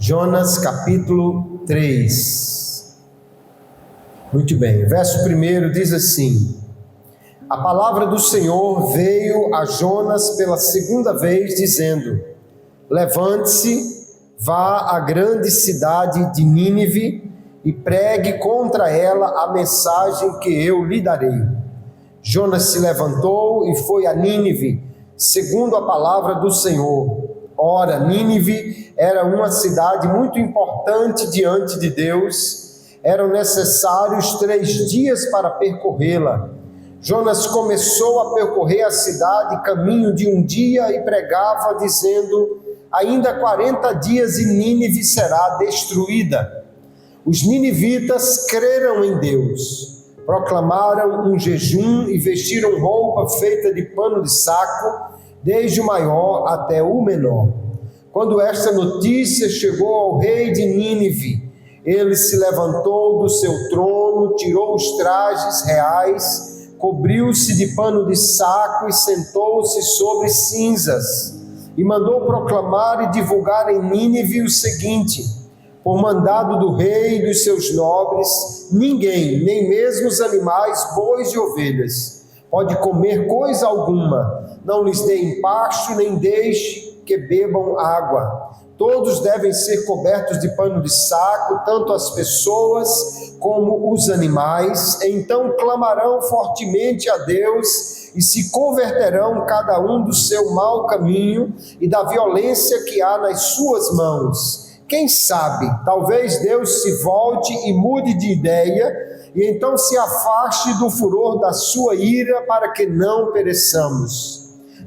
Jonas capítulo 3. Muito bem, verso 1 diz assim: a palavra do Senhor veio a Jonas pela segunda vez, dizendo: levante-se, vá à grande cidade de Nínive e pregue contra ela a mensagem que eu lhe darei. Jonas se levantou e foi a Nínive, segundo a palavra do Senhor. Ora, Nínive era uma cidade muito importante diante de Deus. Eram necessários 3 dias para percorrê-la. Jonas começou a percorrer a cidade caminho de um dia e pregava, dizendo: ainda 40 dias e Nínive será destruída. Os ninivitas creram em Deus, proclamaram um jejum e vestiram roupa feita de pano de saco, desde o maior até o menor. Quando esta notícia chegou ao rei de Nínive, ele se levantou do seu trono, tirou os trajes reais, cobriu-se de pano de saco e sentou-se sobre cinzas, e mandou proclamar e divulgar em Nínive o seguinte: por mandado do rei e dos seus nobres, ninguém, nem mesmo os animais, bois e ovelhas, pode comer coisa alguma, não lhes deem pasto, nem deixe que bebam água. Todos devem ser cobertos de pano de saco, tanto as pessoas como os animais. Então clamarão fortemente a Deus e se converterão cada um do seu mau caminho e da violência que há nas suas mãos. Quem sabe, talvez Deus se volte e mude de ideia, e então se afaste do furor da sua ira, para que não pereçamos.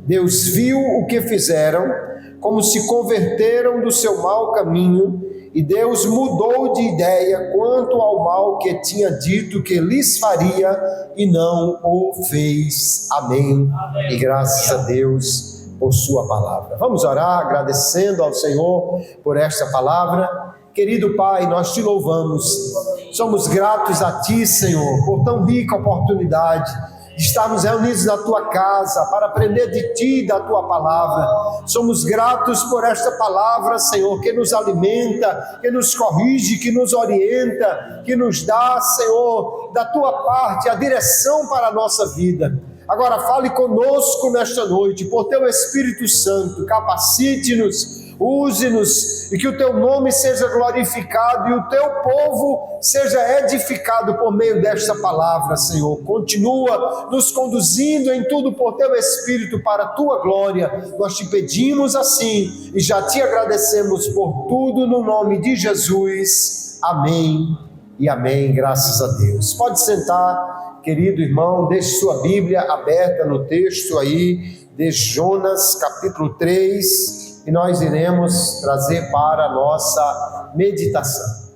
Deus viu o que fizeram, como se converteram do seu mau caminho, e Deus mudou de ideia quanto ao mal que tinha dito que lhes faria, e não o fez. Amém. E graças a Deus por sua palavra. Vamos orar agradecendo ao Senhor por esta palavra. Querido Pai, nós te louvamos, somos gratos a Ti, Senhor, por tão rica oportunidade de estarmos reunidos na Tua casa para aprender de Ti e da Tua palavra. Somos gratos por esta palavra, Senhor, que nos alimenta, que nos corrige, que nos orienta, que nos dá, Senhor, da Tua parte a direção para a nossa vida. Agora fale conosco nesta noite, por Teu Espírito Santo, capacite-nos, use-nos, e que o Teu nome seja glorificado e o Teu povo seja edificado por meio desta palavra, Senhor. Continua nos conduzindo em tudo por Teu Espírito para a Tua glória. Nós te pedimos assim e já te agradecemos por tudo no nome de Jesus. Amém e amém, graças a Deus. Pode sentar, querido irmão, deixe sua Bíblia aberta no texto aí de Jonas capítulo 3, e nós iremos trazer para a nossa meditação.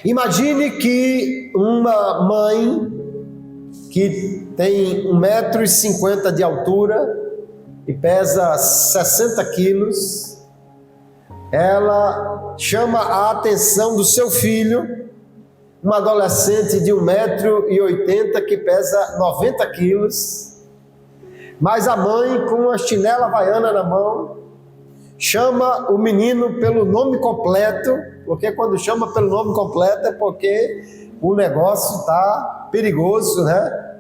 Imagine que uma mãe que tem 1,50 m de altura e pesa 60 quilos, ela chama a atenção do seu filho, um adolescente de 1,80 m que pesa 90 quilos, mas a mãe com uma chinela havaiana na mão, chama o menino pelo nome completo, porque quando chama pelo nome completo é porque o negócio está perigoso, né?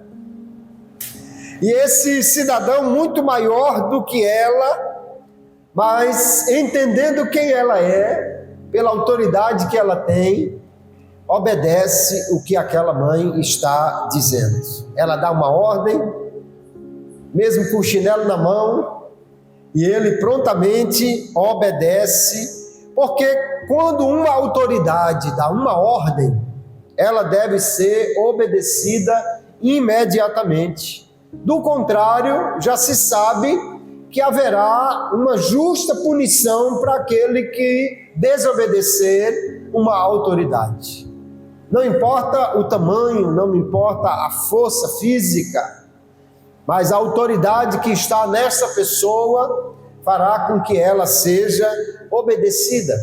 E esse cidadão muito maior do que ela, mas entendendo quem ela é, pela autoridade que ela tem, obedece o que aquela mãe está dizendo. Ela dá uma ordem, mesmo com o chinelo na mão, e ele prontamente obedece, porque quando uma autoridade dá uma ordem, ela deve ser obedecida imediatamente. Do contrário, já se sabe que haverá uma justa punição para aquele que desobedecer uma autoridade. Não importa o tamanho, não importa a força física, mas a autoridade que está nessa pessoa fará com que ela seja obedecida.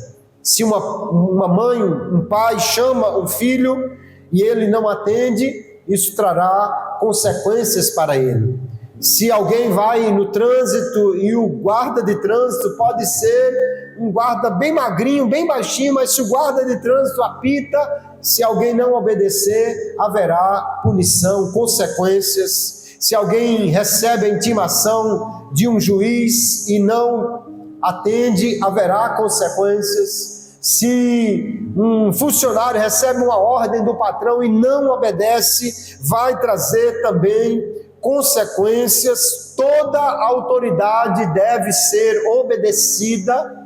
Se uma mãe, um pai chama um filho e ele não atende, isso trará consequências para ele. Se alguém vai no trânsito e o guarda de trânsito pode ser um guarda bem magrinho, bem baixinho, mas se o guarda de trânsito apita, se alguém não obedecer, haverá punição, consequências. Se alguém recebe a intimação de um juiz e não atende, haverá consequências. Se um funcionário recebe uma ordem do patrão e não obedece, vai trazer também consequências. Toda autoridade deve ser obedecida,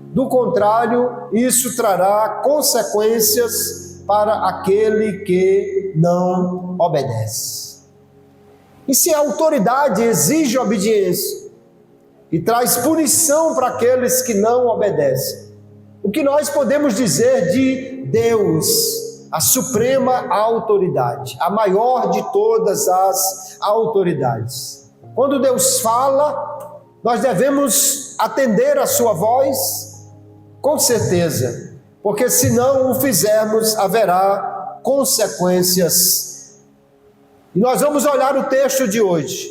do contrário, isso trará consequências para aquele que não obedece. E se a autoridade exige obediência e traz punição para aqueles que não obedecem, o que nós podemos dizer de Deus, a suprema autoridade, a maior de todas as autoridades? Quando Deus fala, nós devemos atender a sua voz, com certeza, porque se não o fizermos, haverá consequências. E nós vamos olhar o texto de hoje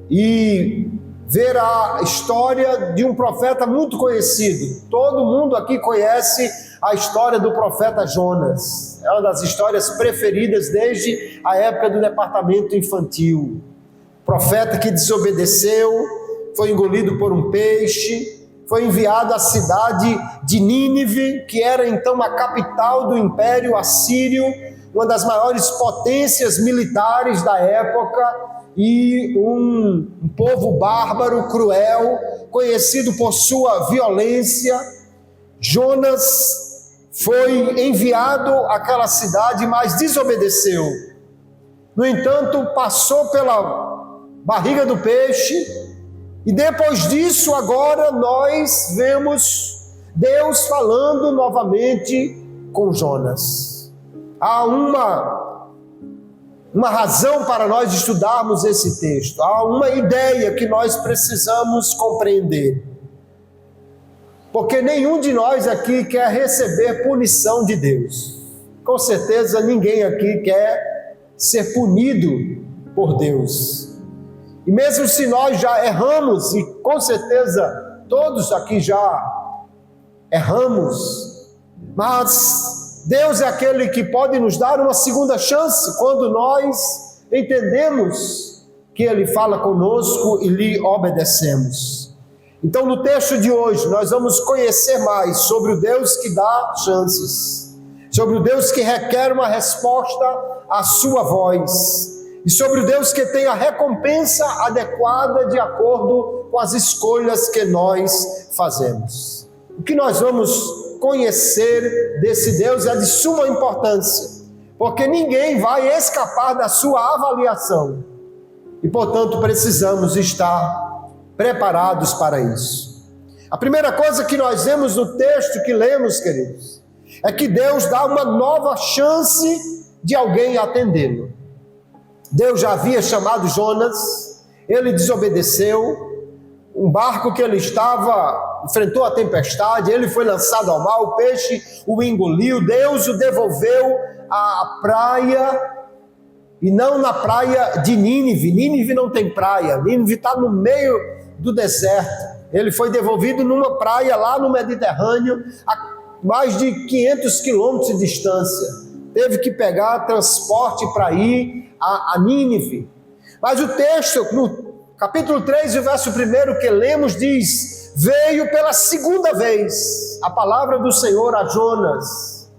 e ver a história de um profeta muito conhecido. Todo mundo aqui conhece a história do profeta Jonas. É uma das histórias preferidas desde a época do departamento infantil. Profeta que desobedeceu, foi engolido por um peixe, foi enviado à cidade de Nínive, que era então a capital do Império Assírio, uma das maiores potências militares da época, e um povo bárbaro, cruel, conhecido por sua violência. Jonas foi enviado àquela cidade, mas desobedeceu. No entanto, passou pela barriga do peixe, e depois disso, agora nós vemos Deus falando novamente com Jonas. Há uma razão para nós estudarmos esse texto, há uma ideia que nós precisamos compreender. Porque nenhum de nós aqui quer receber punição de Deus. Com certeza ninguém aqui quer ser punido por Deus. E mesmo se nós já erramos, e com certeza todos aqui já erramos, mas Deus é aquele que pode nos dar uma segunda chance quando nós entendemos que Ele fala conosco e lhe obedecemos. Então, no texto de hoje, nós vamos conhecer mais sobre o Deus que dá chances, sobre o Deus que requer uma resposta à sua voz, e sobre o Deus que tem a recompensa adequada de acordo com as escolhas que nós fazemos. O que nós vamos conhecer desse Deus é de suma importância, porque ninguém vai escapar da sua avaliação, e portanto precisamos estar preparados para isso. A primeira coisa que nós vemos no texto que lemos, queridos, é que Deus dá uma nova chance de alguém atendê-lo. Deus já havia chamado Jonas, ele desobedeceu, um barco que ele estava, enfrentou a tempestade, ele foi lançado ao mar, o peixe o engoliu, Deus o devolveu à praia, e não na praia de Nínive. Nínive não tem praia, Nínive está no meio do deserto. Ele foi devolvido numa praia lá no Mediterrâneo, a mais de 500 quilômetros de distância. Teve que pegar transporte para ir a Nínive. Mas o texto, no capítulo 3, o verso 1 que lemos, diz: veio pela segunda vez a palavra do Senhor a Jonas.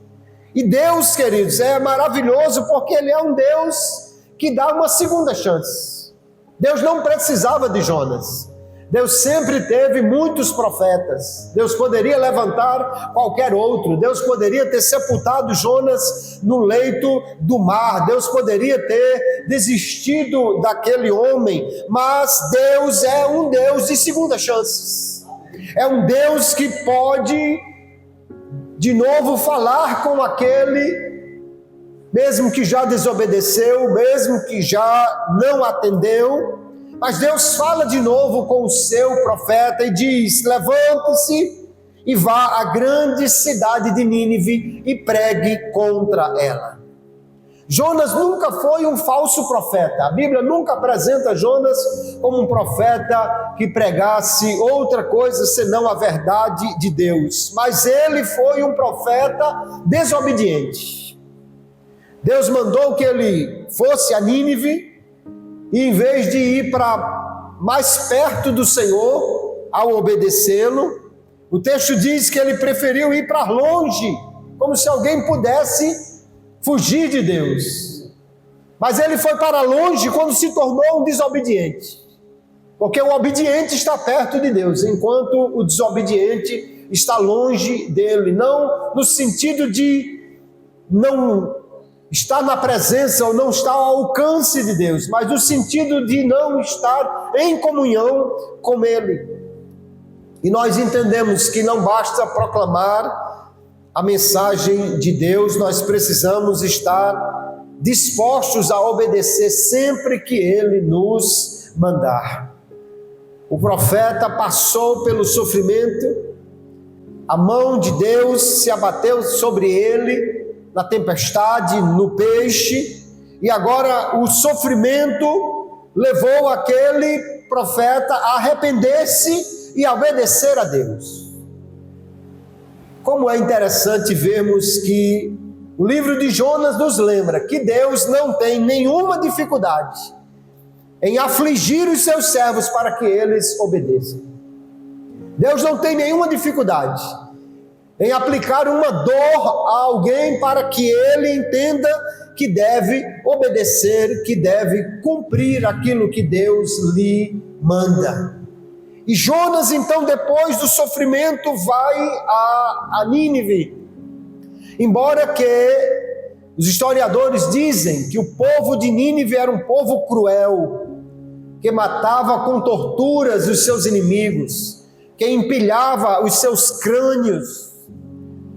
E Deus, queridos, é maravilhoso, porque Ele é um Deus que dá uma segunda chance. Deus não precisava de Jonas. Deus sempre teve muitos profetas. Deus poderia levantar qualquer outro. Deus poderia ter sepultado Jonas no leito do mar. Deus poderia ter desistido daquele homem. Mas Deus é um Deus de segunda chances. É um Deus que pode de novo falar com aquele, mesmo que já desobedeceu, mesmo que já não atendeu. Mas Deus fala de novo com o seu profeta e diz: levante-se e vá à grande cidade de Nínive e pregue contra ela. Jonas nunca foi um falso profeta. A Bíblia nunca apresenta Jonas como um profeta que pregasse outra coisa senão a verdade de Deus, mas ele foi um profeta desobediente. Deus mandou que ele fosse a Nínive, e em vez de ir para mais perto do Senhor ao obedecê-lo, o texto diz que ele preferiu ir para longe, como se alguém pudesse fugir de Deus. Mas ele foi para longe quando se tornou um desobediente, porque o obediente está perto de Deus, enquanto o desobediente está longe dele, não no sentido de não estar na presença ou não estar ao alcance de Deus, mas no sentido de não estar em comunhão com ele. E nós entendemos que não basta proclamar a mensagem de Deus, nós precisamos estar dispostos a obedecer sempre que ele nos mandar. O profeta passou pelo sofrimento, a mão de Deus se abateu sobre ele na tempestade, no peixe, e agora o sofrimento levou aquele profeta a arrepender-se e a obedecer a Deus. Como é interessante vermos que o livro de Jonas nos lembra que Deus não tem nenhuma dificuldade em afligir os seus servos para que eles obedeçam. Deus não tem nenhuma dificuldade em aplicar uma dor a alguém para que ele entenda que deve obedecer, que deve cumprir aquilo que Deus lhe manda. E Jonas, então, depois do sofrimento, vai a Nínive. Embora que os historiadores dizem que o povo de Nínive era um povo cruel, que matava com torturas os seus inimigos, que empilhava os seus crânios,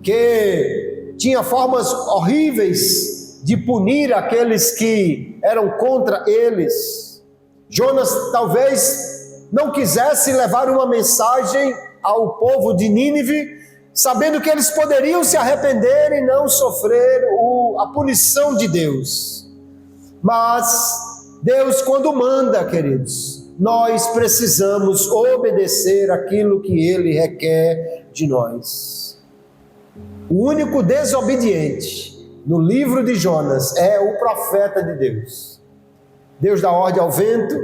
que tinha formas horríveis de punir aqueles que eram contra eles. Jonas talvez não quisesse levar uma mensagem ao povo de Nínive, sabendo que eles poderiam se arrepender e não sofrer a punição de Deus. Mas Deus, quando manda, queridos, nós precisamos obedecer aquilo que Ele requer de nós. O único desobediente no livro de Jonas é o profeta de Deus. Deus dá ordem ao vento,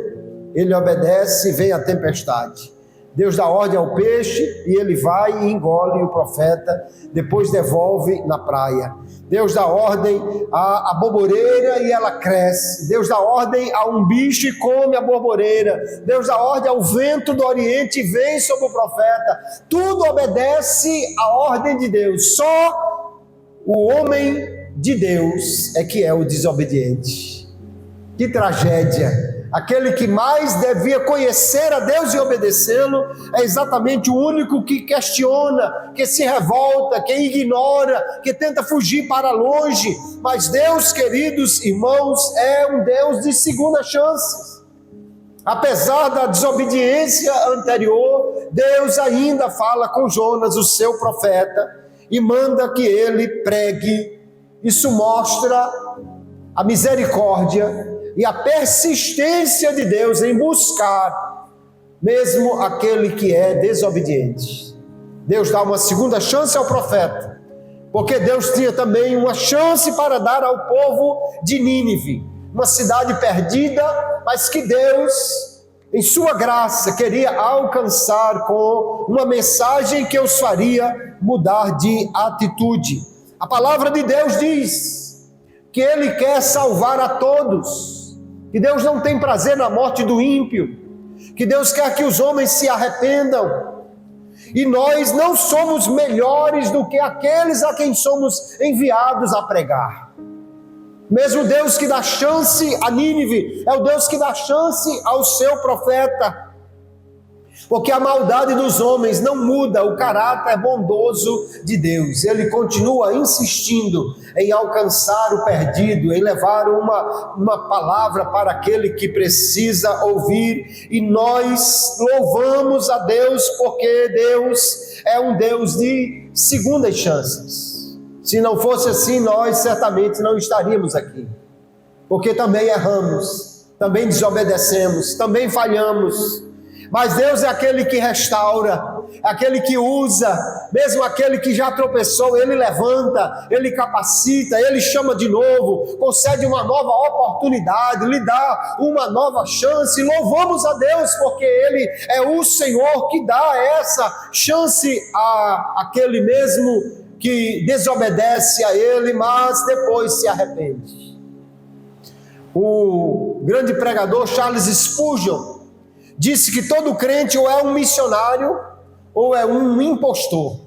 ele obedece e vem a tempestade. Deus dá ordem ao peixe e ele vai e engole o profeta, depois devolve na praia. Deus dá ordem à borboreira e ela cresce. Deus dá ordem a um bicho e come a borboreira. Deus dá ordem ao vento do oriente e vem sobre o profeta. Tudo obedece à ordem de Deus. Só o homem de Deus é que é o desobediente. Que tragédia! Aquele que mais devia conhecer a Deus e obedecê-lo é exatamente o único que questiona, que se revolta, que ignora, que tenta fugir para longe. Mas Deus, queridos irmãos, é um Deus de segunda chance. Apesar da desobediência anterior, Deus ainda fala com Jonas, o seu profeta, e manda que ele pregue. Isso mostra a misericórdia e a persistência de Deus em buscar mesmo aquele que é desobediente. Deus dá uma segunda chance ao profeta, porque Deus tinha também uma chance para dar ao povo de Nínive, uma cidade perdida, mas que Deus, em sua graça, queria alcançar com uma mensagem que os faria mudar de atitude. A palavra de Deus diz que Ele quer salvar a todos, que Deus não tem prazer na morte do ímpio, que Deus quer que os homens se arrependam, e nós não somos melhores do que aqueles a quem somos enviados a pregar. Mesmo Deus que dá chance a Nínive, é o Deus que dá chance ao seu profeta, porque a maldade dos homens não muda o caráter bondoso de Deus. Ele continua insistindo em alcançar o perdido, em levar uma palavra para aquele que precisa ouvir, e nós louvamos a Deus porque Deus é um Deus de segundas chances. Se não fosse assim, nós certamente não estaríamos aqui, porque também erramos, também desobedecemos, também falhamos. Mas Deus é aquele que restaura, é aquele que usa, mesmo aquele que já tropeçou, Ele levanta, Ele capacita, Ele chama de novo, concede uma nova oportunidade, lhe dá uma nova chance. Louvamos a Deus, porque Ele é o Senhor que dá essa chance àquele mesmo que desobedece a Ele, mas depois se arrepende. O grande pregador Charles Spurgeon disse que todo crente ou é um missionário ou é um impostor,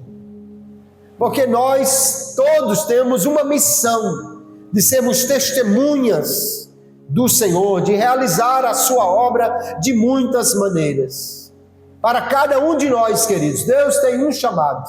porque nós todos temos uma missão de sermos testemunhas do Senhor, de realizar a sua obra de muitas maneiras. Para cada um de nós, queridos, Deus tem um chamado.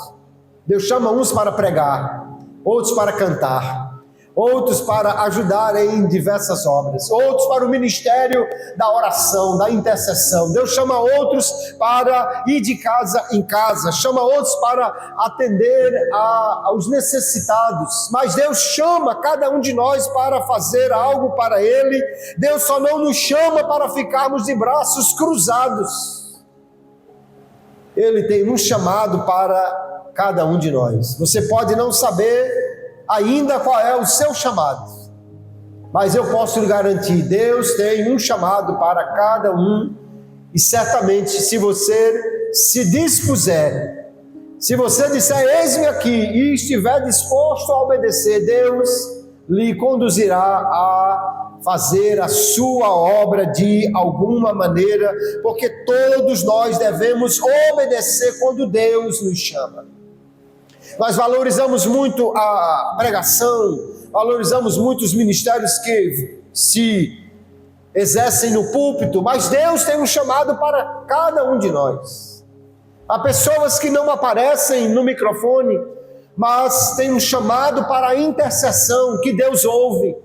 Deus chama uns para pregar, outros para cantar, outros para ajudar em diversas obras, outros para o ministério da oração, da intercessão. Deus chama outros para ir de casa em casa, chama outros para atender aos necessitados, mas Deus chama cada um de nós para fazer algo para Ele. Deus só não nos chama para ficarmos de braços cruzados. Ele tem um chamado para cada um de nós. Você pode não saber ainda qual é o seu chamado, mas eu posso lhe garantir, Deus tem um chamado para cada um, e certamente se você se dispuser, se você disser eis-me aqui, e estiver disposto a obedecer, Deus lhe conduzirá a fazer a sua obra de alguma maneira, porque todos nós devemos obedecer quando Deus nos chama. Nós valorizamos muito a pregação, valorizamos muito os ministérios que se exercem no púlpito, mas Deus tem um chamado para cada um de nós. Há pessoas que não aparecem no microfone, mas tem um chamado para a intercessão que Deus ouve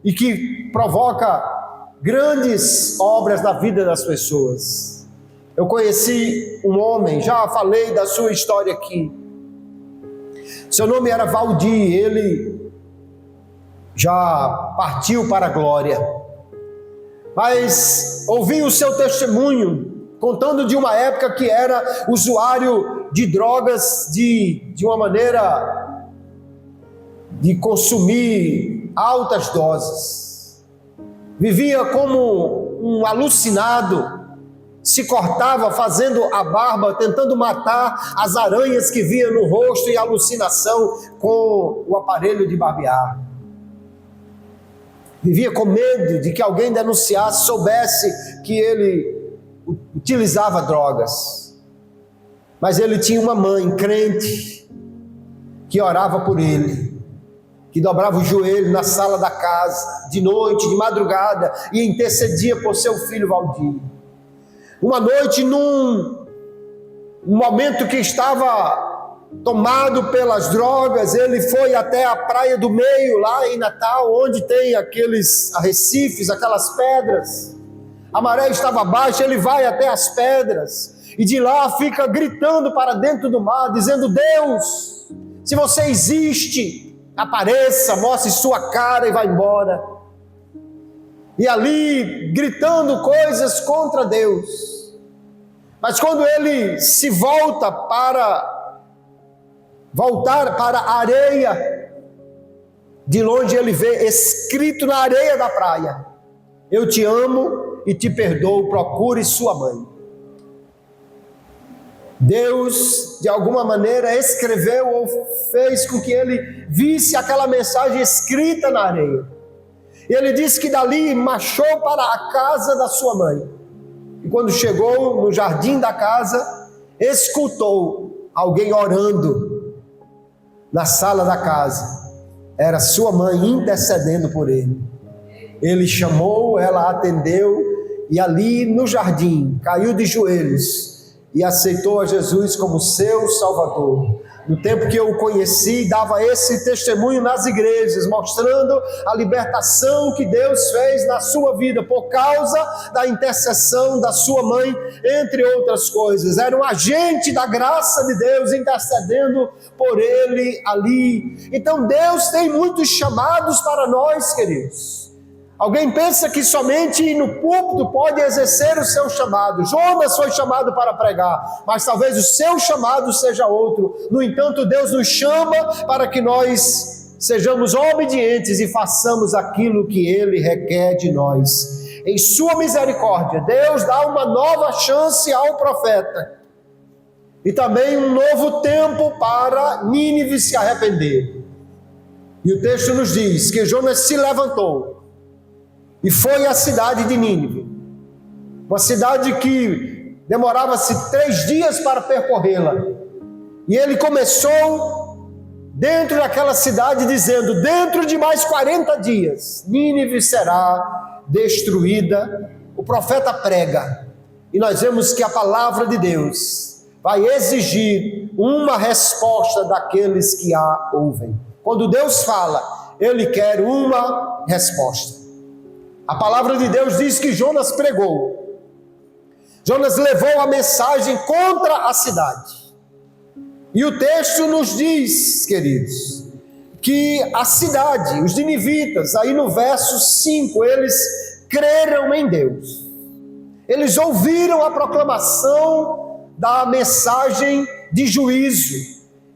e que provoca grandes obras na vida das pessoas. Eu conheci um homem, já falei da sua história aqui. Seu nome era Valdir, ele já partiu para a glória, mas ouvi o seu testemunho, contando de uma época que era usuário de drogas, de uma maneira de consumir altas doses, vivia como um alucinado, se cortava fazendo a barba, tentando matar as aranhas que via no rosto em alucinação com o aparelho de barbear. Vivia com medo de que alguém denunciasse, soubesse que ele utilizava drogas. Mas ele tinha uma mãe crente que orava por ele, que dobrava o joelho na sala da casa, de noite, de madrugada, e intercedia por seu filho Valdir. Uma noite, num momento que estava tomado pelas drogas, ele foi até a Praia do Meio, lá em Natal, onde tem aqueles arrecifes, aquelas pedras. A maré estava baixa, ele vai até as pedras, e de lá fica gritando para dentro do mar, dizendo: Deus, se você existe, apareça, mostre sua cara e vá embora. E ali, gritando coisas contra Deus. Mas quando ele se voltar para a areia, de longe ele vê escrito na areia da praia: eu te amo e te perdoo, procure sua mãe. Deus, de alguma maneira, escreveu ou fez com que ele visse aquela mensagem escrita na areia. E ele disse que dali marchou para a casa da sua mãe. E quando chegou no jardim da casa, escutou alguém orando na sala da casa. Era sua mãe intercedendo por ele. Ele chamou, ela atendeu, e ali no jardim caiu de joelhos e aceitou a Jesus como seu Salvador. No tempo que eu o conheci, dava esse testemunho nas igrejas, mostrando a libertação que Deus fez na sua vida, por causa da intercessão da sua mãe, entre outras coisas. Era um agente da graça de Deus, intercedendo por ele ali. Então Deus tem muitos chamados para nós, queridos. Alguém pensa que somente no púlpito pode exercer o seu chamado. Jonas foi chamado para pregar, mas talvez o seu chamado seja outro. No entanto, Deus nos chama para que nós sejamos obedientes e façamos aquilo que Ele requer de nós. Em sua misericórdia, Deus dá uma nova chance ao profeta e também um novo tempo para Nínive se arrepender. E o texto nos diz que Jonas se levantou e foi à cidade de Nínive, uma cidade que demorava-se 3 dias para percorrê-la. E ele começou dentro daquela cidade dizendo: dentro de mais 40 dias, Nínive será destruída. O profeta prega, e nós vemos que a palavra de Deus vai exigir uma resposta daqueles que a ouvem. Quando Deus fala, Ele quer uma resposta. A palavra de Deus diz que Jonas pregou. Jonas levou a mensagem contra a cidade. E o texto nos diz, queridos, que a cidade, os ninivitas, aí no verso 5, eles creram em Deus. Eles ouviram a proclamação da mensagem de juízo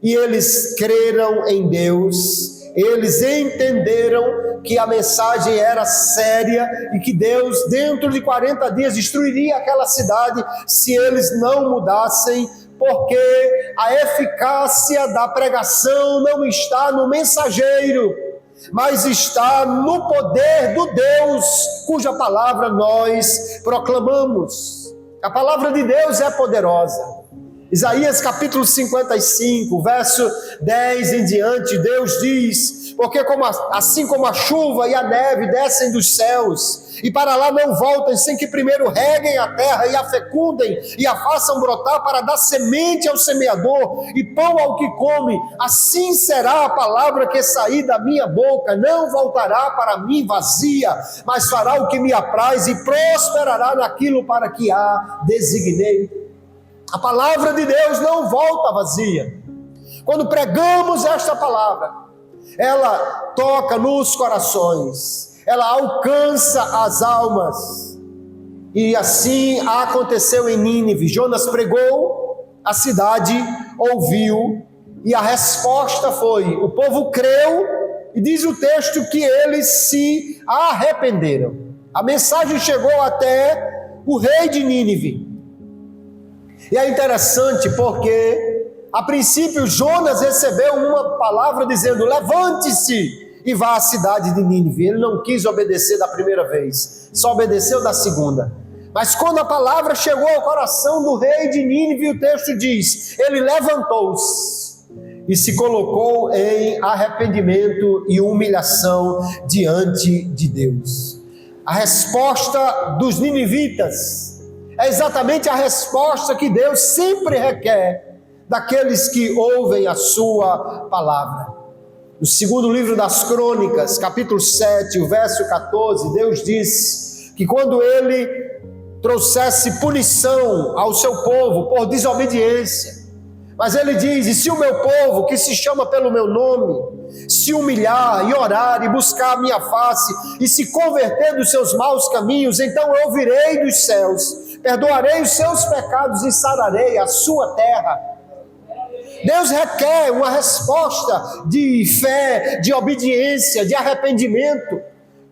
e eles creram em Deus. Eles entenderam que a mensagem era séria e que Deus, dentro de 40 dias, destruiria aquela cidade se eles não mudassem, porque a eficácia da pregação não está no mensageiro, mas está no poder do Deus cuja palavra nós proclamamos. A palavra de Deus é poderosa. Isaías capítulo 55, verso 10 em diante, Deus diz: porque assim como a chuva e a neve descem dos céus e para lá não voltam sem que primeiro reguem a terra e a fecundem e a façam brotar para dar semente ao semeador e pão ao que come, assim será a palavra que sair da minha boca, não voltará para mim vazia, mas fará o que me apraz e prosperará naquilo para que a designei. A palavra de Deus não volta vazia. Quando pregamos esta palavra, ela toca nos corações, ela alcança as almas. E assim aconteceu em Nínive. Jonas pregou, a cidade ouviu, e a resposta foi: o povo creu, e diz o texto que eles se arrependeram. A mensagem chegou até o rei de Nínive. E é interessante porque, a princípio, Jonas recebeu uma palavra dizendo: levante-se e vá à cidade de Nínive. Ele não quis obedecer da primeira vez, só obedeceu da segunda. Mas quando a palavra chegou ao coração do rei de Nínive, o texto diz: ele levantou-se e se colocou em arrependimento e humilhação diante de Deus. A resposta dos ninivitas é exatamente a resposta que Deus sempre requer daqueles que ouvem a sua palavra. No segundo livro das Crônicas, capítulo 7, o verso 14, Deus diz que quando Ele trouxesse punição ao seu povo por desobediência, mas Ele diz: e se o meu povo, que se chama pelo meu nome, se humilhar e orar e buscar a minha face e se converter dos seus maus caminhos, então eu ouvirei dos céus, perdoarei os seus pecados e sararei a sua terra. Deus requer uma resposta de fé, de obediência, de arrependimento,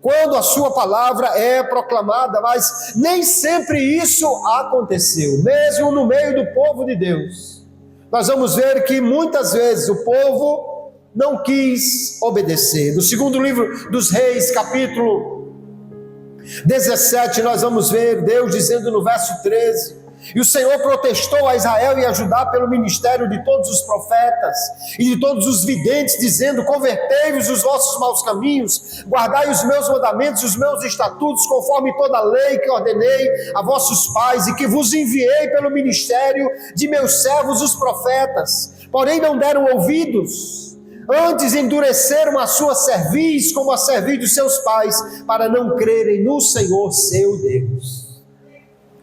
quando a sua palavra é proclamada, mas nem sempre isso aconteceu, mesmo no meio do povo de Deus. Nós vamos ver que muitas vezes o povo não quis obedecer. No segundo livro dos Reis, capítulo 17, nós vamos ver Deus dizendo no verso 13: e o Senhor protestou a Israel e a Judá pelo ministério de todos os profetas e de todos os videntes, dizendo: convertei-vos dos vossos maus caminhos, guardai os meus mandamentos, os meus estatutos, conforme toda a lei que ordenei a vossos pais e que vos enviei pelo ministério de meus servos os profetas. Porém não deram ouvidos, antes endureceram a sua cerviz como a cerviz dos seus pais, para não crerem no Senhor seu Deus.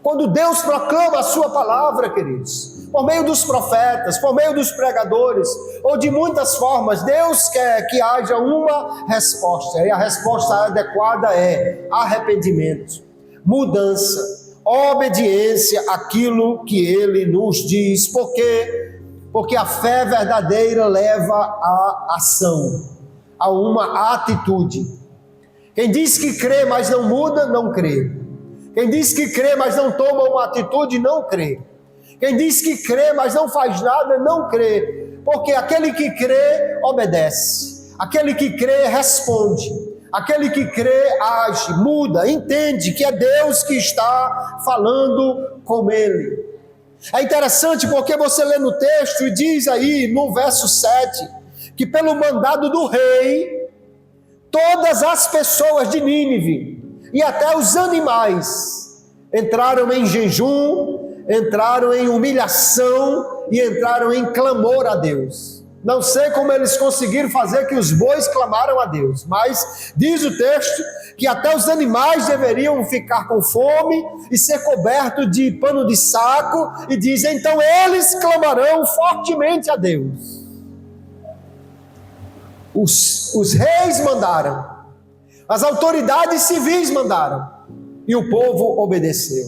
Quando Deus proclama a sua palavra, queridos, por meio dos profetas, por meio dos pregadores, ou de muitas formas. Deus quer que haja uma resposta, e a resposta adequada é arrependimento, mudança, obediência àquilo que Ele nos diz. Por quê? Porque a fé verdadeira leva à ação, a uma atitude. Quem diz que crê, mas não muda, não crê. Quem diz que crê, mas não toma uma atitude, não crê. Quem diz que crê, mas não faz nada, não crê. Porque aquele que crê, obedece. Aquele que crê, responde. Aquele que crê, age, muda, entende que é Deus que está falando com ele. É interessante porque você lê no texto e diz aí no verso 7, que pelo mandado do rei, todas as pessoas de Nínive e até os animais entraram em jejum, entraram em humilhação e entraram em clamor a Deus. Não sei como eles conseguiram fazer que os bois clamaram a Deus, mas diz o texto que até os animais deveriam ficar com fome e ser cobertos de pano de saco, e diz, então eles clamarão fortemente a Deus. Os reis mandaram, as autoridades civis mandaram, e o povo obedeceu.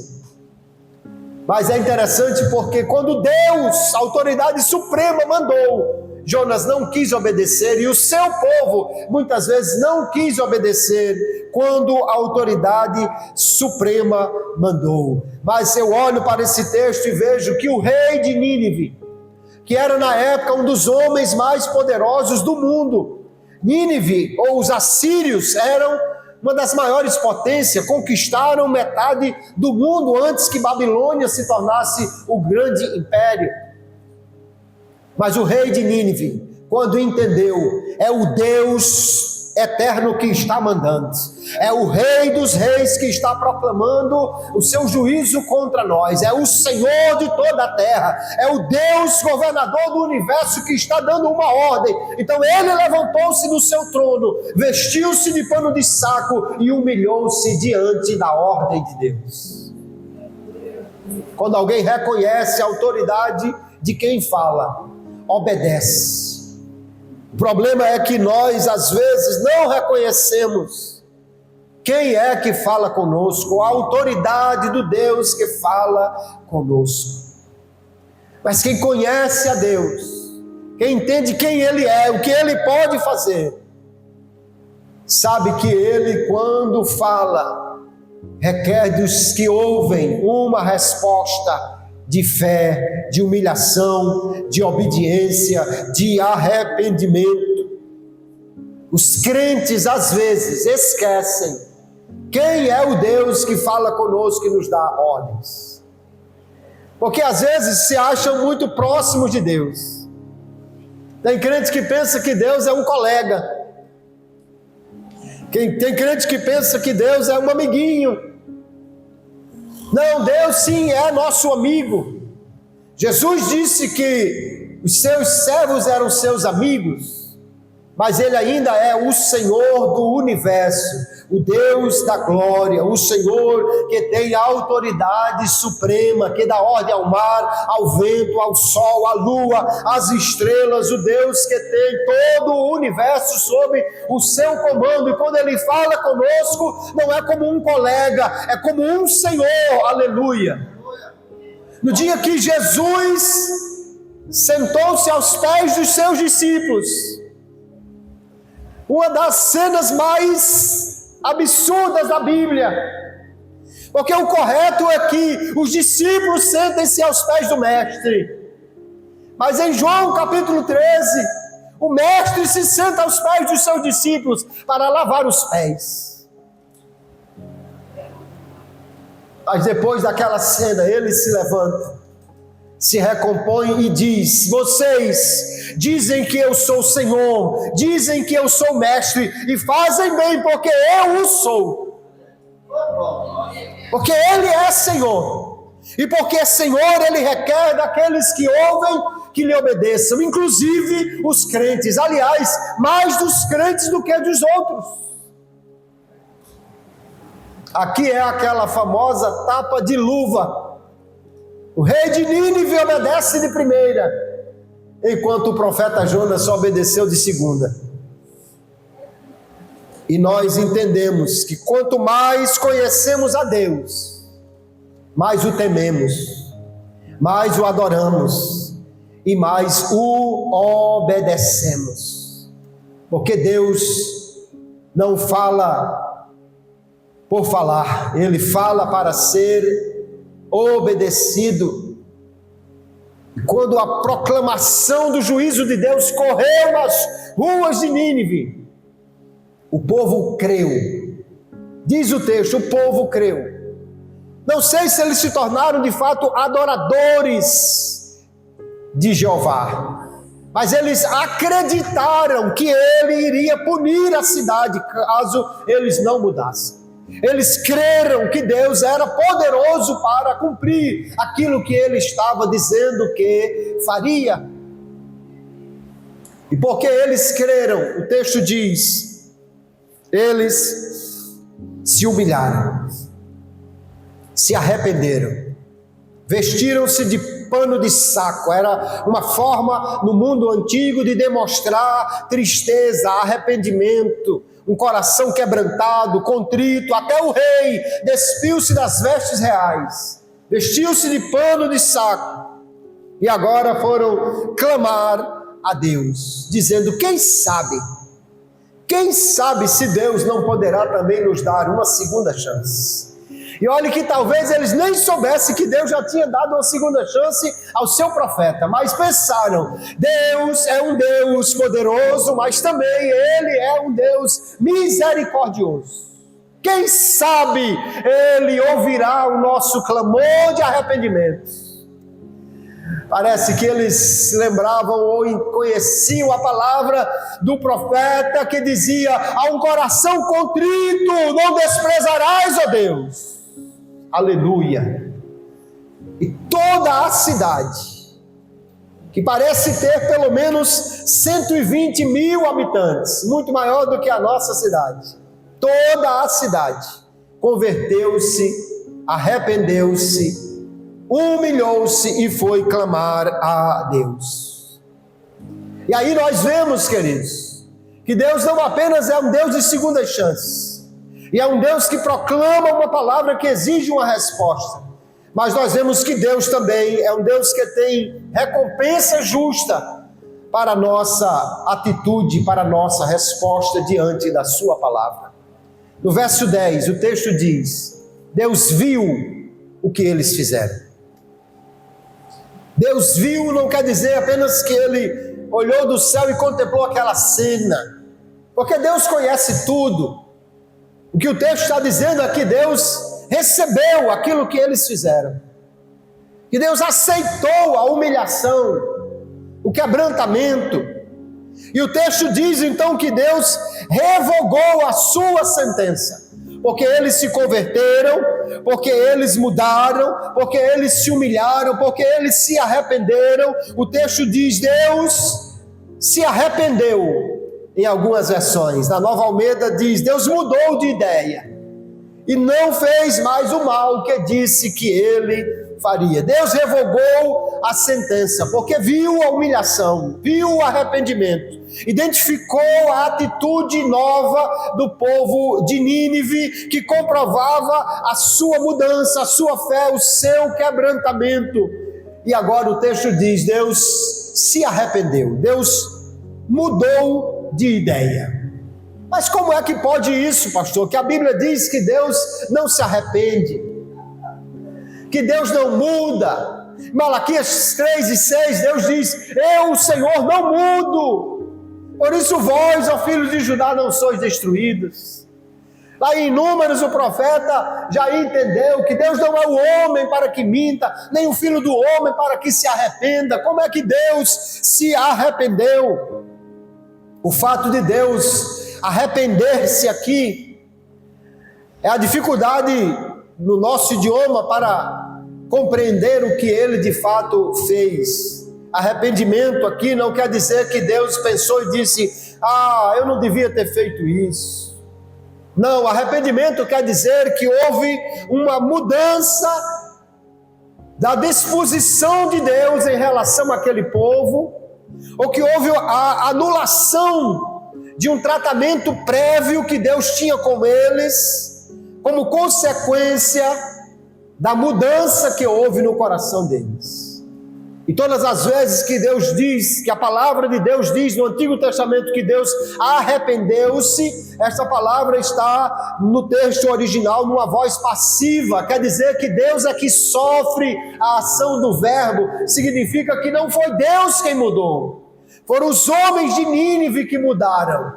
Mas é interessante porque quando Deus, a autoridade suprema, mandou, Jonas não quis obedecer, e o seu povo muitas vezes não quis obedecer quando a autoridade suprema mandou. Mas eu olho para esse texto e vejo que o rei de Nínive, que era na época um dos homens mais poderosos do mundo, Nínive, ou os assírios, eram uma das maiores potências, conquistaram metade do mundo antes que Babilônia se tornasse o grande império. Mas o rei de Nínive, quando entendeu, é o Deus eterno que está mandando, é o rei dos reis que está proclamando o seu juízo contra nós, é o Senhor de toda a terra, é o Deus governador do universo que está dando uma ordem. Então ele levantou-se do seu trono, vestiu-se de pano de saco e humilhou-se diante da ordem de Deus. Quando alguém reconhece a autoridade de quem fala, obedece. O problema é que nós às vezes não reconhecemos quem é que fala conosco, a autoridade do Deus que fala conosco. Mas quem conhece a Deus, quem entende quem Ele é, o que Ele pode fazer, sabe que Ele, quando fala, requer dos que ouvem uma resposta de fé, de humilhação, de obediência, de arrependimento. Os crentes às vezes esquecem quem é o Deus que fala conosco e nos dá ordens, porque às vezes se acham muito próximos de Deus. Tem crente que pensa que Deus é um colega, tem crente que pensa que Deus é um amiguinho. Não, Deus sim é nosso amigo. Jesus disse que os seus servos eram seus amigos, mas Ele ainda é o Senhor do universo, o Deus da glória, o Senhor que tem a autoridade suprema, que dá ordem ao mar, ao vento, ao sol, à lua, às estrelas, o Deus que tem todo o universo sob o seu comando. E quando Ele fala conosco, não é como um colega, é como um Senhor, aleluia. No dia que Jesus sentou-se aos pés dos seus discípulos, uma das cenas mais absurdas da Bíblia, porque o correto é que os discípulos sentem-se aos pés do mestre, mas em João capítulo 13, o mestre se senta aos pés dos seus discípulos para lavar os pés. Mas depois daquela cena, ele se levanta, se recompõe e diz: vocês dizem que eu sou Senhor, dizem que eu sou mestre, e fazem bem, porque eu o sou. Porque Ele é Senhor, e porque é Senhor, Ele requer daqueles que ouvem que lhe obedeçam, inclusive os crentes, aliás, mais dos crentes do que dos outros. Aqui é aquela famosa tapa de luva O rei de Nínive obedece de primeira, enquanto o profeta Jonas só obedeceu de segunda. E nós entendemos que quanto mais conhecemos a Deus, mais o tememos, mais o adoramos e mais o obedecemos. Porque Deus não fala por falar, Ele fala para ser obedecido. E quando a proclamação do juízo de Deus correu nas ruas de Nínive, o povo creu. Diz o texto, o povo creu. Não sei se eles se tornaram de fato adoradores de Jeová, mas eles acreditaram que ele iria punir a cidade caso eles não mudassem. Eles creram que Deus era poderoso para cumprir aquilo que ele estava dizendo que faria. E porque eles creram, o texto diz, eles se humilharam, se arrependeram, vestiram-se de pano de saco. Era uma forma no mundo antigo de demonstrar tristeza, arrependimento, um coração quebrantado, contrito. Até o rei despiu-se das vestes reais, vestiu-se de pano de saco, e agora foram clamar a Deus, dizendo: quem sabe se Deus não poderá também nos dar uma segunda chance? E olhe que talvez eles nem soubessem que Deus já tinha dado uma segunda chance ao seu profeta, mas pensaram: Deus é um Deus poderoso, mas também Ele é um Deus misericordioso. Quem sabe Ele ouvirá o nosso clamor de arrependimento. Parece que eles lembravam ou conheciam a palavra do profeta que dizia: a um coração contrito não desprezarás, ó Deus. Aleluia. E toda a cidade, que parece ter pelo menos 120 mil habitantes, muito maior do que a nossa cidade, toda a cidade converteu-se, arrependeu-se, humilhou-se e foi clamar a Deus. E aí nós vemos, queridos, que Deus não apenas é um Deus de segundas chances, e é um Deus que proclama uma palavra que exige uma resposta, mas nós vemos que Deus também é um Deus que tem recompensa justa para a nossa atitude, para a nossa resposta diante da sua palavra. No verso 10, o texto diz: Deus viu o que eles fizeram. Deus viu não quer dizer apenas que ele olhou do céu e contemplou aquela cena, porque Deus conhece tudo. O que o texto está dizendo é que Deus recebeu aquilo que eles fizeram, que Deus aceitou a humilhação, o quebrantamento. E o texto diz então que Deus revogou a sua sentença, porque eles se converteram, porque eles mudaram, porque eles se humilharam, porque eles se arrependeram. O texto diz: Deus se arrependeu. Em algumas versões, na Nova Almeida diz: Deus mudou de ideia e não fez mais o mal que disse que ele faria. Deus revogou a sentença, porque viu a humilhação, viu o arrependimento, identificou a atitude nova do povo de Nínive, que comprovava a sua mudança, a sua fé, o seu quebrantamento. E agora o texto diz: Deus se arrependeu, Deus mudou de ideia. Mas como é que pode isso, pastor? Que a Bíblia diz que Deus não se arrepende, que Deus não muda. Malaquias 3:6, Deus diz: eu, o Senhor, não mudo, por isso vós, ó filhos de Judá, não sois destruídos. Lá em Números, o profeta já entendeu que Deus não é o homem para que minta, nem o filho do homem para que se arrependa. Como é que Deus se arrependeu? O fato de Deus arrepender-se aqui é a dificuldade no nosso idioma para compreender o que ele de fato fez. Arrependimento aqui não quer dizer que Deus pensou e disse: eu não devia ter feito isso. Não, arrependimento quer dizer que houve uma mudança da disposição de Deus em relação àquele povo, ou que houve a anulação de um tratamento prévio que Deus tinha com eles, como consequência da mudança que houve no coração deles. E todas as vezes que Deus diz, que a palavra de Deus diz no Antigo Testamento que Deus arrependeu-se, essa palavra está no texto original numa voz passiva, quer dizer que Deus é que sofre a ação do verbo, significa que não foi Deus quem mudou, foram os homens de Nínive que mudaram,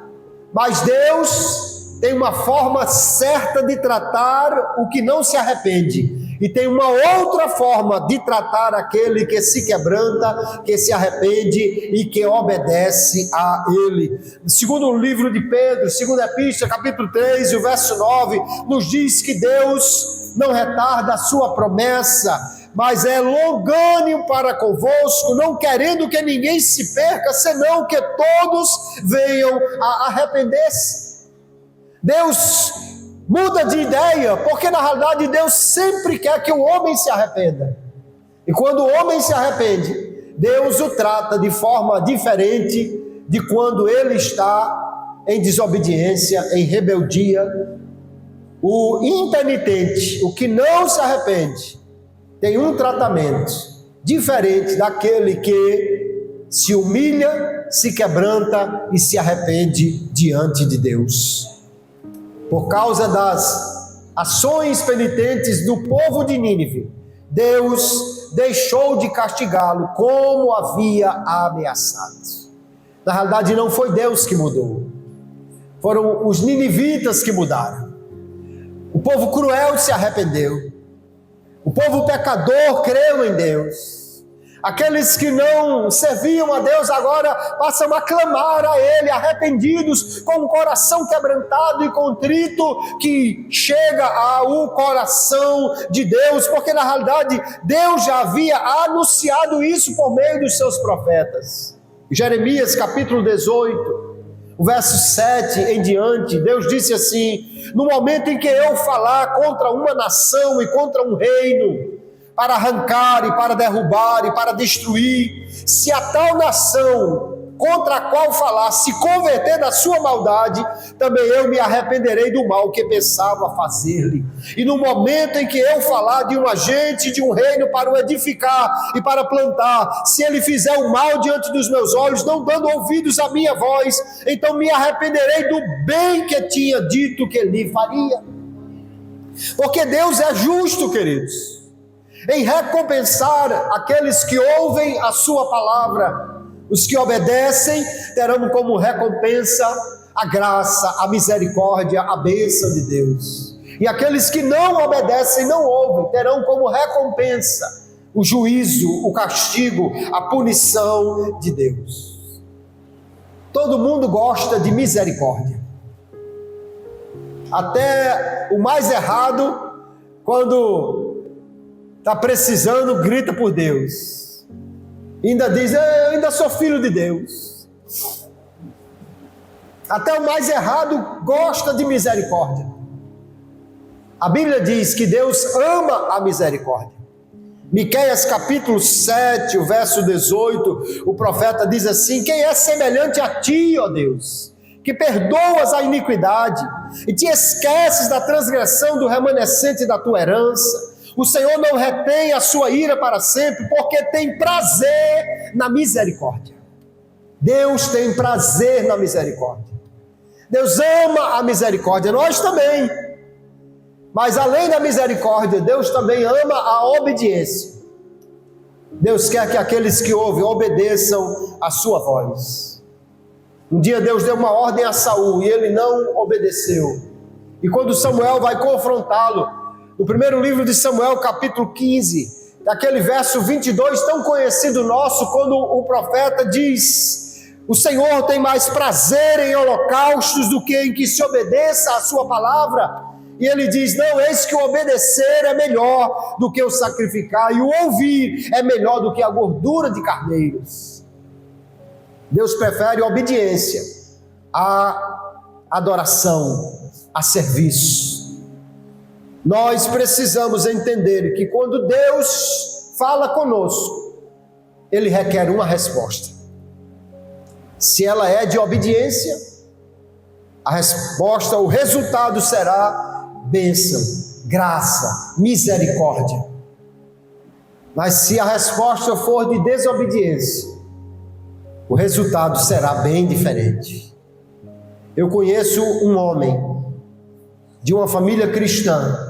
mas Deus tem uma forma certa de tratar o que não se arrepende, e tem uma outra forma de tratar aquele que se quebranta, que se arrepende e que obedece a Ele. Segundo o livro de Pedro, segunda epístola, capítulo 3, o verso 9, nos diz que Deus não retarda a sua promessa, mas é longânimo para convosco, não querendo que ninguém se perca, senão que todos venham a arrepender-se. Deus muda de ideia, porque na realidade Deus sempre quer que o homem se arrependa. E quando o homem se arrepende, Deus o trata de forma diferente de quando ele está em desobediência, em rebeldia. O impenitente, o que não se arrepende, tem um tratamento diferente daquele que se humilha, se quebranta e se arrepende diante de Deus. Por causa das ações penitentes do povo de Nínive, Deus deixou de castigá-lo como havia ameaçado. Na realidade, não foi Deus que mudou, foram os ninivitas que mudaram. O povo cruel se arrependeu, o povo pecador creu em Deus. Aqueles que não serviam a Deus agora passam a clamar a Ele, arrependidos, com o coração quebrantado e contrito, que chega ao coração de Deus, porque na realidade Deus já havia anunciado isso por meio dos seus profetas. Jeremias capítulo 18, o verso 7 em diante, Deus disse assim: no momento em que eu falar contra uma nação e contra um reino, para arrancar e para derrubar e para destruir, se a tal nação contra a qual falar se converter da sua maldade, também eu me arrependerei do mal que pensava fazer-lhe. E no momento em que eu falar de um agente de um reino para o edificar e para plantar, se ele fizer o mal diante dos meus olhos, não dando ouvidos à minha voz, então me arrependerei do bem que tinha dito que lhe faria. Porque Deus é justo, queridos, em recompensar aqueles que ouvem a sua palavra. Os que obedecem terão como recompensa a graça, a misericórdia, a bênção de Deus. E aqueles que não obedecem, não ouvem, terão como recompensa o juízo, o castigo, a punição de Deus. Todo mundo gosta de misericórdia. Até o mais errado, quando está precisando, grita por Deus. Ainda diz: eu ainda sou filho de Deus. Até o mais errado gosta de misericórdia. A Bíblia diz que Deus ama a misericórdia. Miqueias capítulo 7, o verso 18, o profeta diz assim: quem é semelhante a ti, ó Deus, que perdoas a iniquidade e te esqueces da transgressão do remanescente da tua herança? O Senhor não retém a sua ira para sempre, porque tem prazer na misericórdia. Deus tem prazer na misericórdia. Deus ama a misericórdia, nós também. Mas além da misericórdia, Deus também ama a obediência. Deus quer que aqueles que ouvem obedeçam a sua voz. Um dia Deus deu uma ordem a Saul e ele não obedeceu. E quando Samuel vai confrontá-lo, no primeiro livro de Samuel, capítulo 15, daquele verso 22, tão conhecido nosso, quando o profeta diz: o Senhor tem mais prazer em holocaustos do que em que se obedeça a sua palavra. E ele diz: não, eis que o obedecer é melhor do que o sacrificar, e o ouvir é melhor do que a gordura de carneiros. Deus prefere a obediência, a adoração, a serviço. Nós precisamos entender que quando Deus fala conosco, ele requer uma resposta. Se ela é de obediência, a resposta, o resultado será bênção, graça, misericórdia. Mas se a resposta for de desobediência, o resultado será bem diferente. Eu conheço um homem de uma família cristã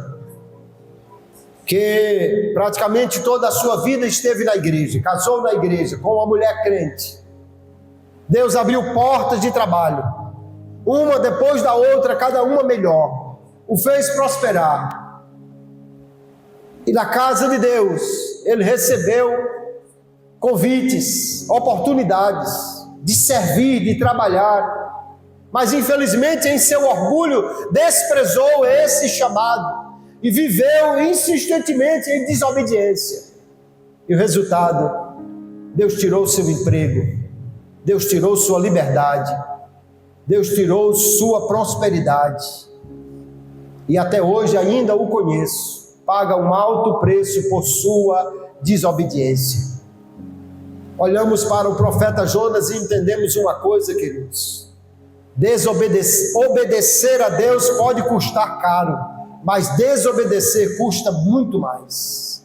que praticamente toda a sua vida esteve na igreja, casou na igreja com uma mulher crente. Deus abriu portas de trabalho, uma depois da outra, cada uma melhor, o fez prosperar. E na casa de Deus, ele recebeu convites, oportunidades de servir, de trabalhar, mas infelizmente em seu orgulho desprezou esse chamado e viveu insistentemente em desobediência. E o resultado, Deus tirou seu emprego, Deus tirou sua liberdade, Deus tirou sua prosperidade, e até hoje ainda o conheço, paga um alto preço por sua desobediência. Olhamos para o profeta Jonas e entendemos uma coisa, queridos: obedecer a Deus pode custar caro, mas desobedecer custa muito mais.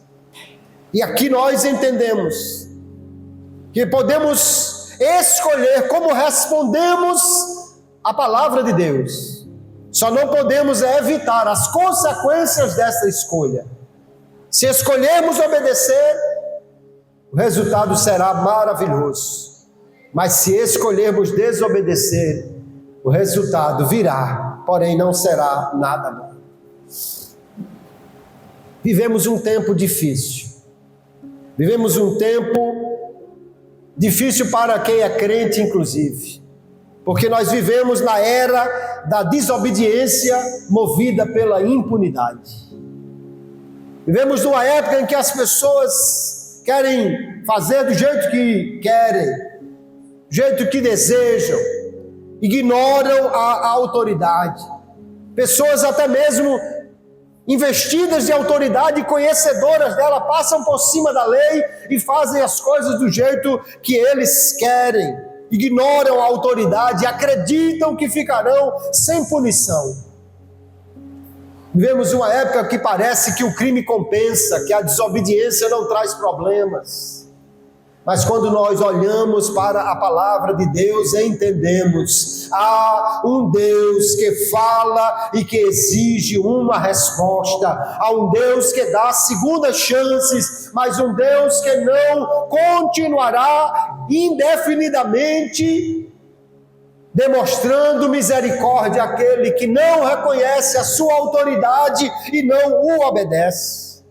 E aqui nós entendemos que podemos escolher como respondemos a palavra de Deus. Só não podemos evitar as consequências dessa escolha. Se escolhermos obedecer, o resultado será maravilhoso. Mas se escolhermos desobedecer, o resultado virá, porém não será nada bom. Vivemos um tempo difícil. Vivemos um tempo difícil para quem é crente, inclusive. Porque nós vivemos na era da desobediência movida pela impunidade. Vivemos numa época em que as pessoas querem fazer do jeito que querem, do jeito que desejam, ignoram a autoridade. Pessoas até mesmo investidas de autoridade e conhecedoras dela passam por cima da lei e fazem as coisas do jeito que eles querem, ignoram a autoridade e acreditam que ficarão sem punição. Vivemos uma época que parece que o crime compensa, que a desobediência não traz problemas. Mas quando nós olhamos para a palavra de Deus, entendemos: há um Deus que fala e que exige uma resposta, há um Deus que dá segundas chances, mas um Deus que não continuará indefinidamente demonstrando misericórdia àquele que não reconhece a sua autoridade e não o obedece.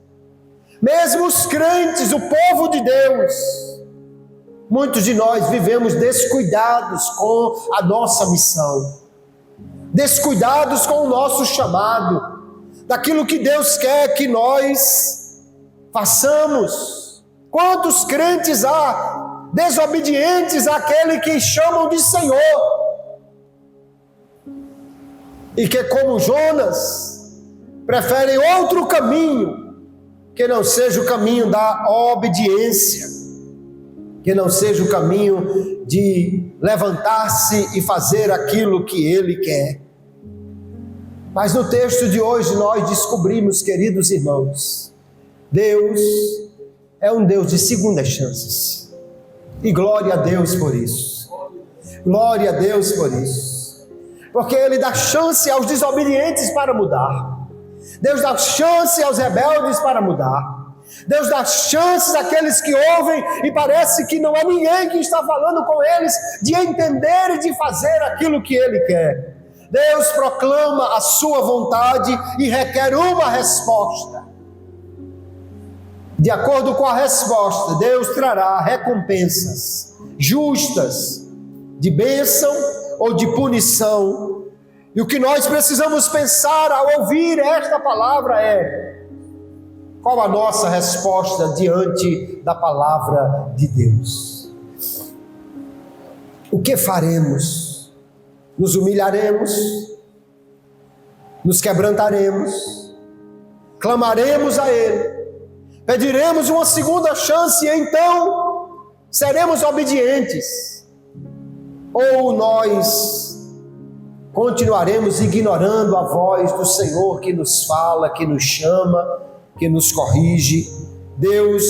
Mesmo os crentes, o povo de Deus, muitos de nós vivemos descuidados com a nossa missão, descuidados com o nosso chamado, daquilo que Deus quer que nós façamos. Quantos crentes há desobedientes àquele que chamam de Senhor, e que, como Jonas, preferem outro caminho, que não seja o caminho da obediência, que não seja o caminho de levantar-se e fazer aquilo que ele quer. Mas no texto de hoje nós descobrimos, queridos irmãos, Deus é um Deus de segundas chances, e glória a Deus por isso, glória a Deus por isso, porque Ele dá chance aos desobedientes para mudar, Deus dá chance aos rebeldes para mudar, Deus dá chances àqueles que ouvem e parece que não é ninguém que está falando com eles, de entender e de fazer aquilo que Ele quer. Deus proclama a sua vontade e requer uma resposta. De acordo com a resposta, Deus trará recompensas justas, de bênção ou de punição. E o que nós precisamos pensar ao ouvir esta palavra é: qual a nossa resposta diante da palavra de Deus? O que faremos? Nos humilharemos? Nos quebrantaremos? Clamaremos a Ele? pediremos uma segunda chance e então seremos obedientes. Ou nós continuaremos ignorando a voz do Senhor que nos fala, que nos chama, que nos corrige. Deus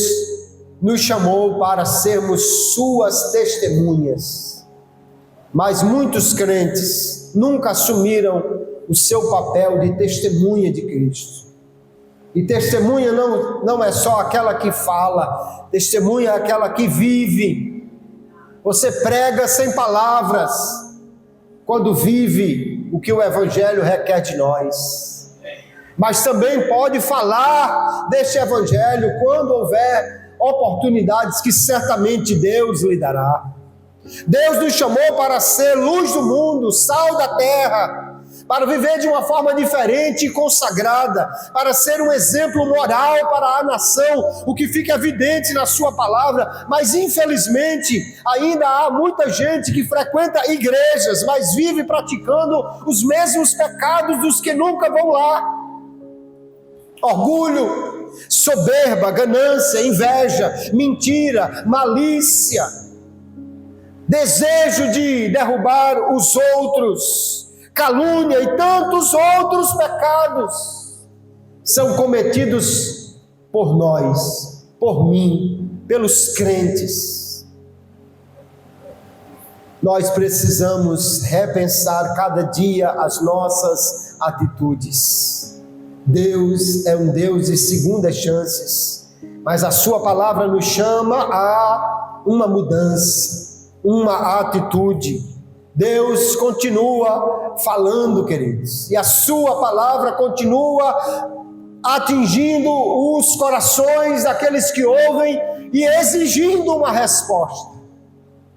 nos chamou para sermos suas testemunhas, mas muitos crentes nunca assumiram o seu papel de testemunha de Cristo. E testemunha não é só aquela que fala, testemunha é aquela que vive. Você prega sem palavras, quando vive o que o Evangelho requer de nós. Mas também pode falar deste Evangelho quando houver oportunidades que certamente Deus lhe dará. Deus nos chamou para ser luz do mundo, sal da terra, para viver de uma forma diferente e consagrada, para ser um exemplo moral para a nação, o que fica evidente na sua palavra. Mas infelizmente ainda há muita gente que frequenta igrejas, mas vive praticando os mesmos pecados dos que nunca vão lá. Orgulho, soberba, ganância, inveja, mentira, malícia, desejo de derrubar os outros, calúnia e tantos outros pecados são cometidos por nós, por mim, pelos crentes. Nós precisamos repensar cada dia as nossas atitudes. Deus é um Deus de segundas chances, mas a sua palavra nos chama a uma mudança, uma atitude. Deus continua falando, queridos, e a sua palavra continua atingindo os corações daqueles que ouvem e exigindo uma resposta.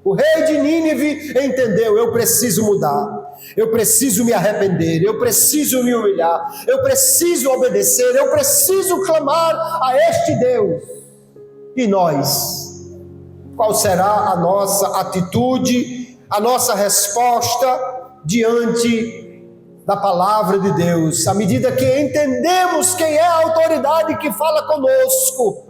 O rei de Nínive entendeu: eu preciso mudar, eu preciso me arrepender, eu preciso me humilhar, eu preciso obedecer, eu preciso clamar a este Deus. E nós? Qual será a nossa atitude, a nossa resposta diante da palavra de Deus? À medida que entendemos quem é a autoridade que fala conosco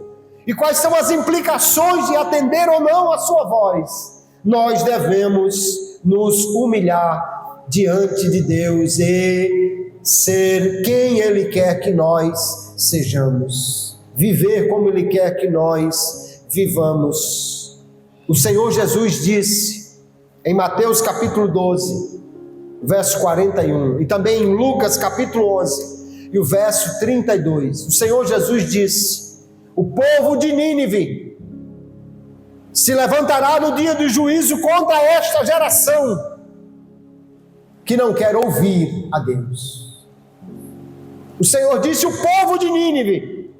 e quais são as implicações de atender ou não a sua voz, nós devemos nos humilhar diante de Deus e ser quem Ele quer que nós sejamos, viver como Ele quer que nós vivamos. O Senhor Jesus disse em Mateus capítulo 12, verso 41, e também em Lucas capítulo 11 e o verso 32, o Senhor Jesus disse: o povo de Nínive se levantará no dia do juízo contra esta geração que não quer ouvir a Deus. O Senhor disse: o povo de Nínive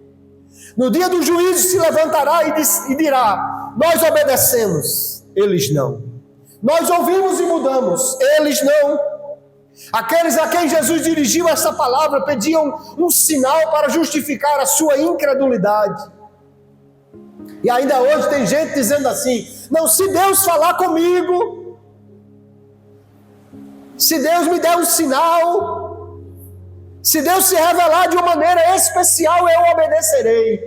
no dia do juízo se levantará e dirá: nós obedecemos, eles não. Nós ouvimos e mudamos, eles não. Aqueles a quem Jesus dirigiu essa palavra pediam um sinal para justificar a sua incredulidade. E ainda hoje tem gente dizendo assim: não, se Deus falar comigo, se Deus me der um sinal, se Deus se revelar de uma maneira especial, eu obedecerei.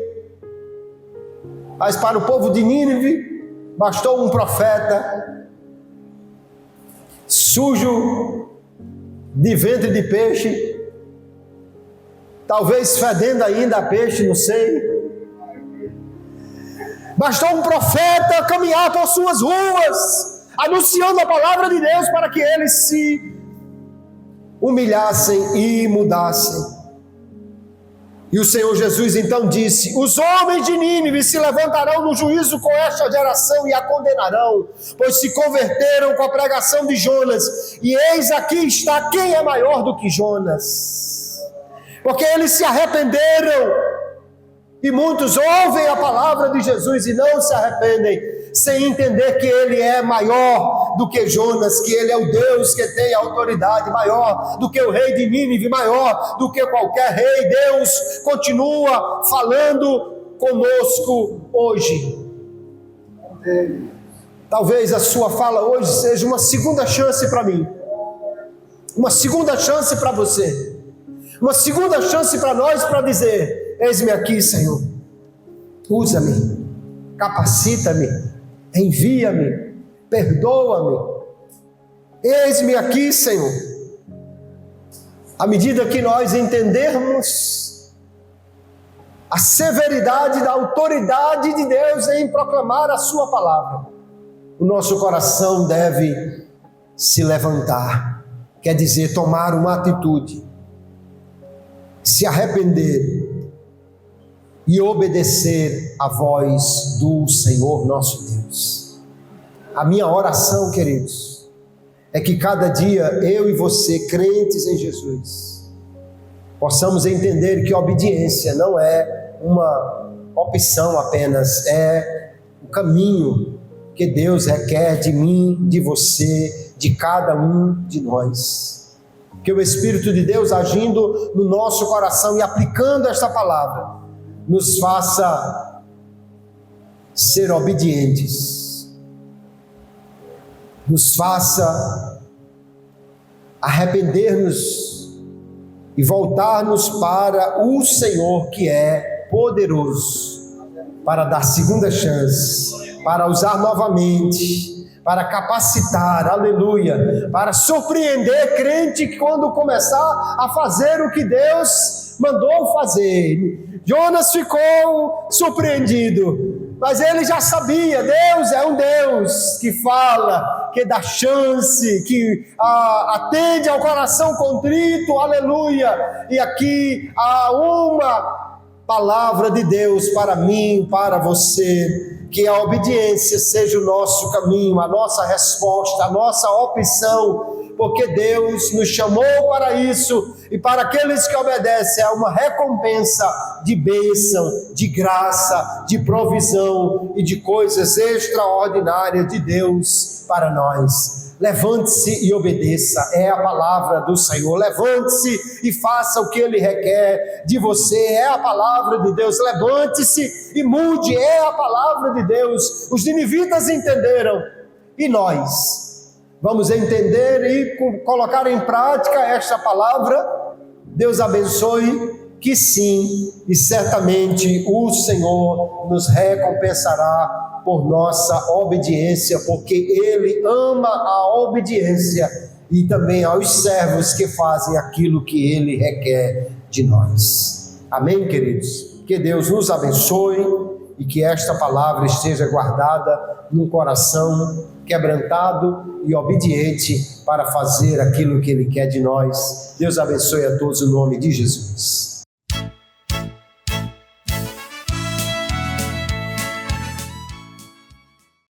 Mas para o povo de Nínive bastou um profeta sujo de ventre de peixe, talvez fedendo ainda a peixe, não sei. Bastou um profeta caminhar por suas ruas, anunciando a palavra de Deus para que eles se humilhassem e mudassem. E o Senhor Jesus então disse: os homens de Nínive se levantarão no juízo com esta geração e a condenarão, pois se converteram com a pregação de Jonas, e eis aqui está quem é maior do que Jonas, porque eles se arrependeram. E muitos ouvem a palavra de Jesus e não se arrependem, sem entender que Ele é maior do que Jonas, que Ele é o Deus que tem autoridade, maior do que o rei de Nínive, maior do que qualquer rei. Deus continua falando conosco hoje. Talvez a sua fala hoje seja uma segunda chance para mim, uma segunda chance para você, uma segunda chance para nós, para dizer: eis-me aqui, Senhor, Usa-me, capacita-me, envia-me, perdoa-me. Eis-me aqui, Senhor. À medida que nós entendermos a severidade da autoridade de Deus em proclamar a sua palavra, o nosso coração deve se levantar, quer dizer, tomar uma atitude, se arrepender e obedecer à voz do Senhor nosso Deus. A minha oração, queridos, é que cada dia eu e você, crentes em Jesus, possamos entender que a obediência não é uma opção apenas, é o caminho que Deus requer de mim, de você, de cada um de nós. Que o Espírito de Deus, agindo no nosso coração e aplicando esta palavra, nos faça ser obedientes, nos faça arrepender-nos e voltar-nos para o Senhor, que é poderoso para dar segunda chance, para usar novamente, para capacitar, aleluia, para surpreender crente que quando começar a fazer o que Deus mandou fazer. Jonas ficou surpreendido, mas ele já sabia, Deus é um Deus que fala, que dá chance, que atende ao coração contrito, aleluia. E aqui há uma palavra de Deus para mim, para você, que a obediência seja o nosso caminho, a nossa resposta, a nossa opção, porque Deus nos chamou para isso, e para aqueles que obedecem há uma recompensa de bênção, de graça, de provisão e de coisas extraordinárias de Deus para nós. Levante-se e obedeça, é a palavra do Senhor. Levante-se e faça o que Ele requer de você, é a palavra de Deus. Levante-se e mude, é a palavra de Deus. Os ninivitas entenderam, e nós vamos entender e colocar em prática esta palavra. Deus abençoe, que sim, e certamente o Senhor nos recompensará por nossa obediência, porque Ele ama a obediência e também aos servos que fazem aquilo que Ele requer de nós. Amém, queridos? Que Deus nos abençoe e que esta palavra esteja guardada num coração quebrantado e obediente para fazer aquilo que Ele quer de nós. Deus abençoe a todos em nome de Jesus.